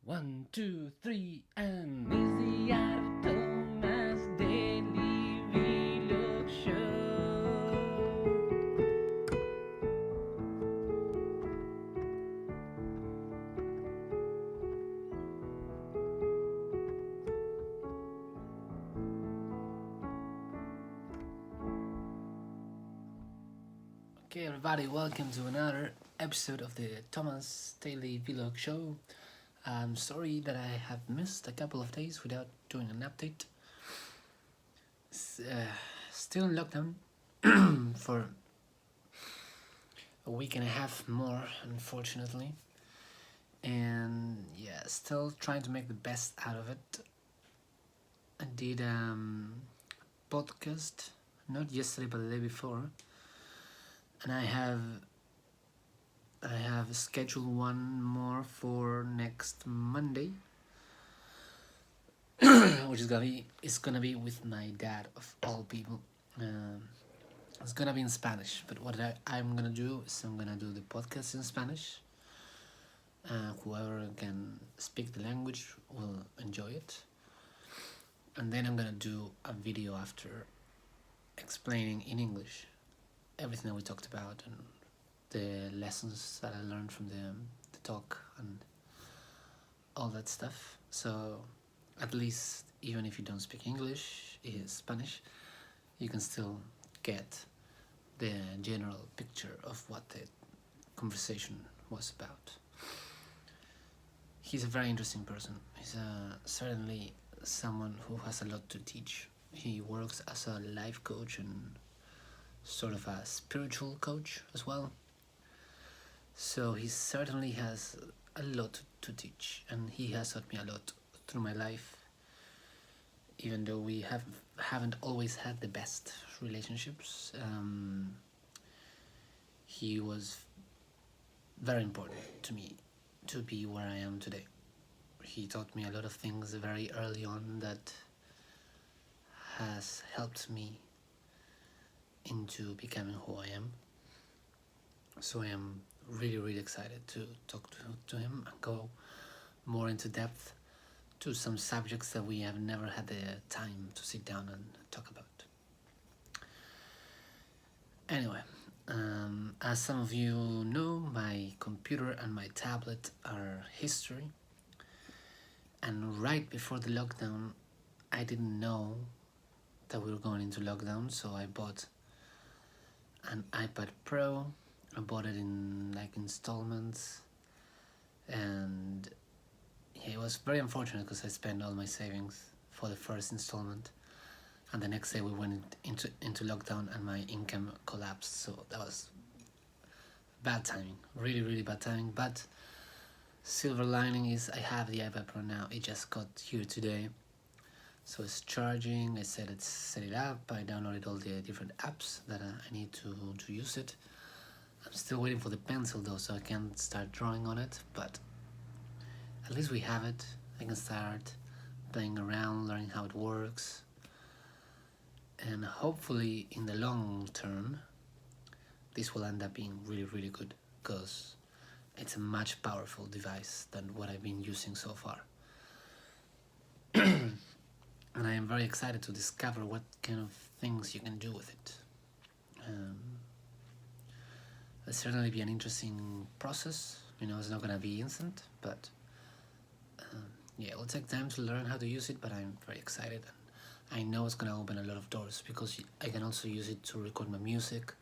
One, two, three, and is the art of Thomas Daily Vlog Show. Okay, everybody, welcome to another episode of the Thomas Daily Vlog Show. I'm sorry that I have missed a couple of days without doing an update. Still in lockdown for a week and a half more, unfortunately. And yeah, still trying to make the best out of it. I did podcast not yesterday but the day before, and I have scheduled one more for next Monday, which is gonna be with my dad of all people. It's gonna be in Spanish, but what I'm gonna do is I'm gonna do the podcast in Spanish. Whoever can speak the language will enjoy it, and then I'm gonna do a video after explaining in English everything that we talked about and the lessons that I learned from the talk and all that stuff. So at least even if you don't speak English, Spanish, you can still get the general picture of what the conversation was about. He's a very interesting person. He's certainly someone who has a lot to teach. He works as a life coach and sort of a spiritual coach as well. So he certainly has a lot to teach, and he has taught me a lot through my life. Even though we haven't always had the best relationships, he was very important to me to be where I am today. He taught me a lot of things very early on that has helped me into becoming who I am. So I am really excited to talk to him and go more into depth to some subjects that we have never had the time to sit down and talk about. Anyway, as some of you know, my computer and my tablet are history. And right before the lockdown, I didn't know that we were going into lockdown, so I bought an iPad Pro. I bought it in installments, and yeah, it was very unfortunate because I spent all my savings for the first installment, and the next day we went into lockdown and my income collapsed. So that was bad timing, really bad timing. But silver lining is I have the iPad Pro now. It just got here today, so it's charging. I set it up. I downloaded all the different apps that I need to use it. I'm still waiting for the pencil though, so I can't start drawing on it, but at least we have it. I can start playing around, learning how it works, and hopefully in the long term this will end up being really good, because it's a much powerful device than what I've been using so far. And I am very excited to discover what kind of things you can do with it. It'll certainly be an interesting process. It's not going to be instant, but yeah, it will take time to learn how to use it, but I'm very excited. And I know it's going to open a lot of doors, because I can also use it to record my music.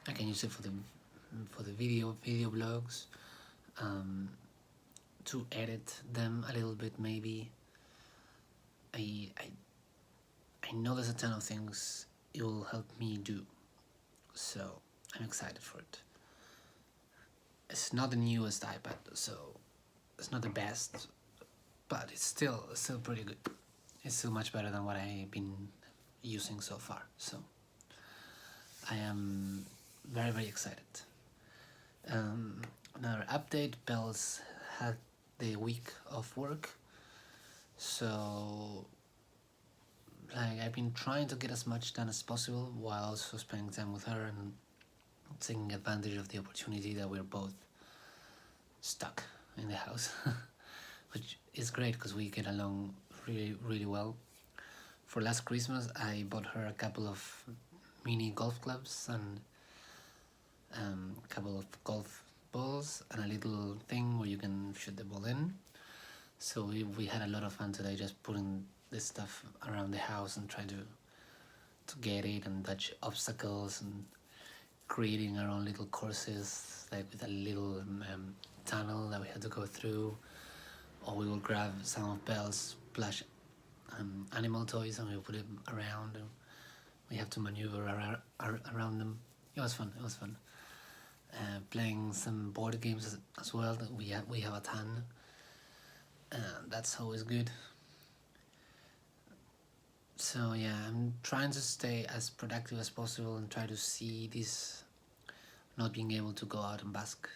I can use it for the video blogs, to edit them a little bit maybe. I know there's a ton of things it will help me do, so I'm excited for it. It's not the newest iPad, so it's not the best, but it's still pretty good. It's still much better than what I've been using so far, so I am very excited. Another update, Bells had the week of work, so I've been trying to get as much done as possible while also spending time with her and taking advantage of the opportunity that we're both stuck in the house. which is great because we get along really well. For last Christmas, I bought her a couple of mini golf clubs and a couple of golf balls and a little thing where you can shoot the ball in. So we had a lot of fun today just putting this stuff around the house and trying to get it and dodge obstacles and creating our own little courses, like with a little tunnel that we had to go through, or we will grab some of Belle's plush animal toys and we put them around and we have to maneuver around them. It was fun. It was fun. Playing some board games as well. We have a ton. That's always good. So yeah, I'm trying to stay as productive as possible and try to see this not being able to go out and bask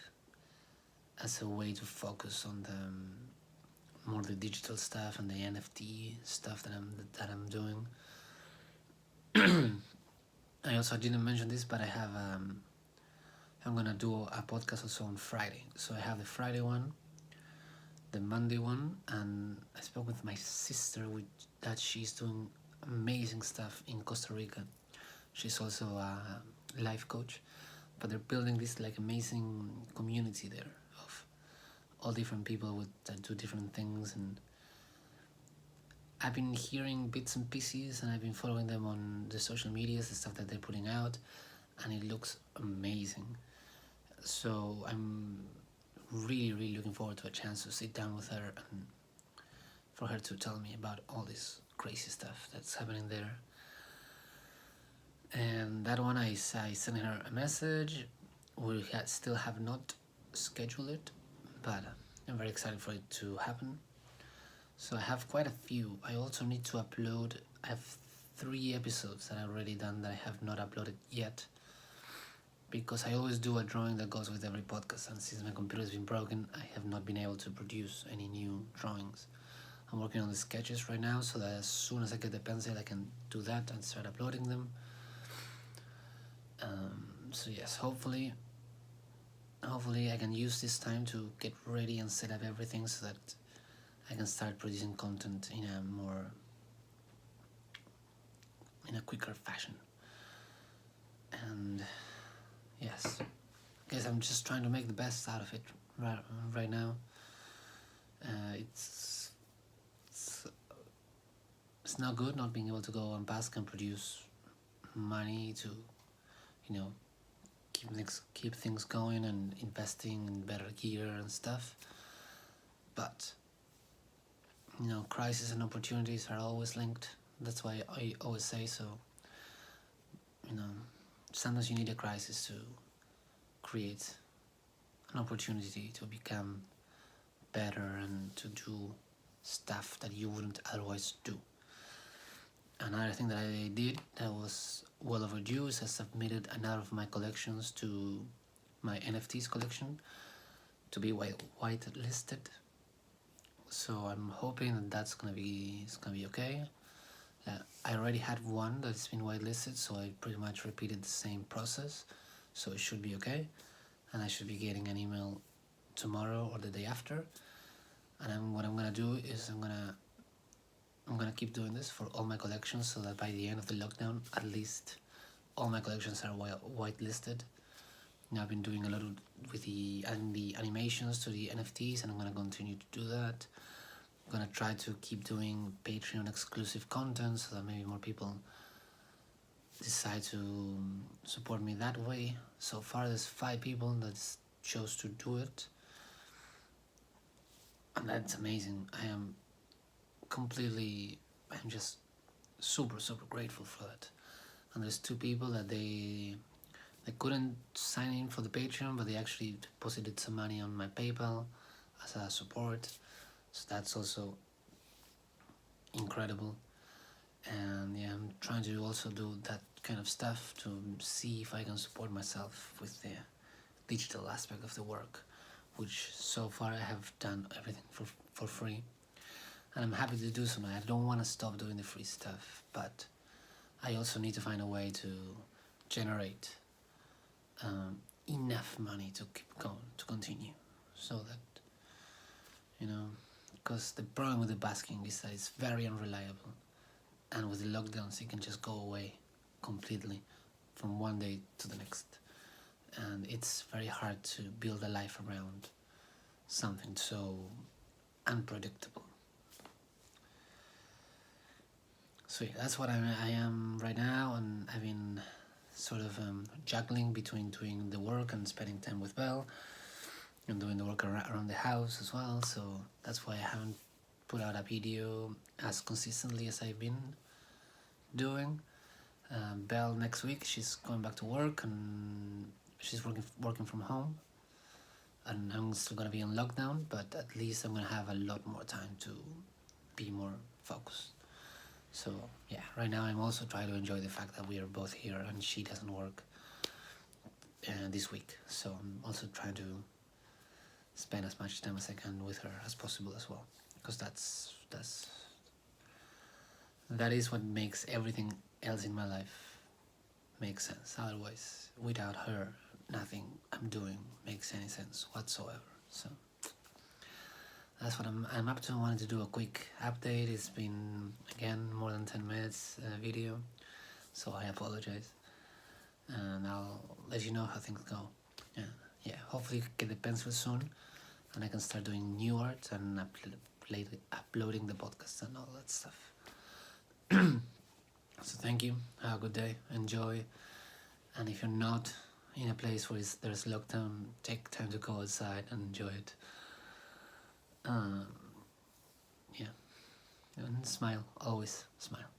as a way to focus on more the digital stuff and the NFT stuff that I'm doing. I also didn't mention this, but I'm gonna do a podcast also on Friday. So I have the Friday one, the Monday one, and I spoke with my sister that she's doing amazing stuff in Costa Rica. She's also a life coach, but they're building this like amazing community there of all different people that do different things, and I've been hearing bits and pieces and I've been following them on the social medias, the stuff that they're putting out, and it looks amazing. So I'm really looking forward to a chance to sit down with her and for her to tell me about all this crazy stuff that's happening there. And that one I sent her a message. We still have not scheduled it, but I'm very excited for it to happen. So I have quite a few. I also need to upload. I have 3 episodes that I've already done that I have not uploaded yet, because I always do a drawing that goes with every podcast, and since my computer's been broken, I have not been able to produce any new drawings. I'm working on the sketches right now, so that as soon as I get the pencil I can do that and start uploading them. So yes, hopefully I can use this time to get ready and set up everything so that I can start producing content in a quicker fashion. And yes, I guess I'm just trying to make the best out of it right now. It's not good not being able to go and bask and produce money to, keep things going and investing in better gear and stuff. But crises and opportunities are always linked. That's why I always say so. Sometimes you need a crisis to create an opportunity to become better and to do stuff that you wouldn't otherwise do. Another thing that I did that was well overdue is I submitted another of my collections to my NFTs collection to be white listed. So I'm hoping that it's gonna be okay. I already had one that's been whitelisted, so I pretty much repeated the same process, so it should be okay, and I should be getting an email tomorrow or the day after. And what I'm gonna do is I'm gonna keep doing this for all my collections, so that by the end of the lockdown, at least all my collections are whitelisted. Now I've been doing a lot with adding the animations to the NFTs, and I'm gonna continue to do that. I'm gonna try to keep doing Patreon exclusive content so that maybe more people decide to support me that way. So far there's 5 people that chose to do it, and that's amazing. I'm just super grateful for that. And there's 2 people that they couldn't sign in for the Patreon, but they actually deposited some money on my PayPal as a support. So that's also incredible. And yeah, I'm trying to also do that kind of stuff to see if I can support myself with the digital aspect of the work, which so far I have done everything for free. And I'm happy to do so now. I don't want to stop doing the free stuff, but I also need to find a way to generate enough money to keep going, to continue, so that because the problem with the basking is that it's very unreliable, and with the lockdowns it can just go away completely from one day to the next, and it's very hard to build a life around something so unpredictable. So yeah, that's what I am right now, and I've been sort of juggling between doing the work and spending time with Belle and doing the work around the house as well. So that's why I haven't put out a video as consistently as I've been doing. Belle next week, she's going back to work and she's working from home, and I'm still gonna be on lockdown, but at least I'm gonna have a lot more time to be more focused. So yeah, right now I'm also trying to enjoy the fact that we are both here and she doesn't work this week. So I'm also trying to spend as much time as I can with her as possible as well, because that is what makes everything else in my life make sense. Otherwise, without her, nothing I'm doing makes any sense whatsoever. So that's what I'm up to. I wanted to do a quick update. It's been, again, more than 10 minutes video, so I apologize. And I'll let you know how things go. Yeah, hopefully get the pencil soon, and I can start doing new art and uploading the podcast and all that stuff. So thank you. Have a good day. Enjoy. And if you're not in a place where there's lockdown, take time to go outside and enjoy it. Yeah. And smile. Always smile.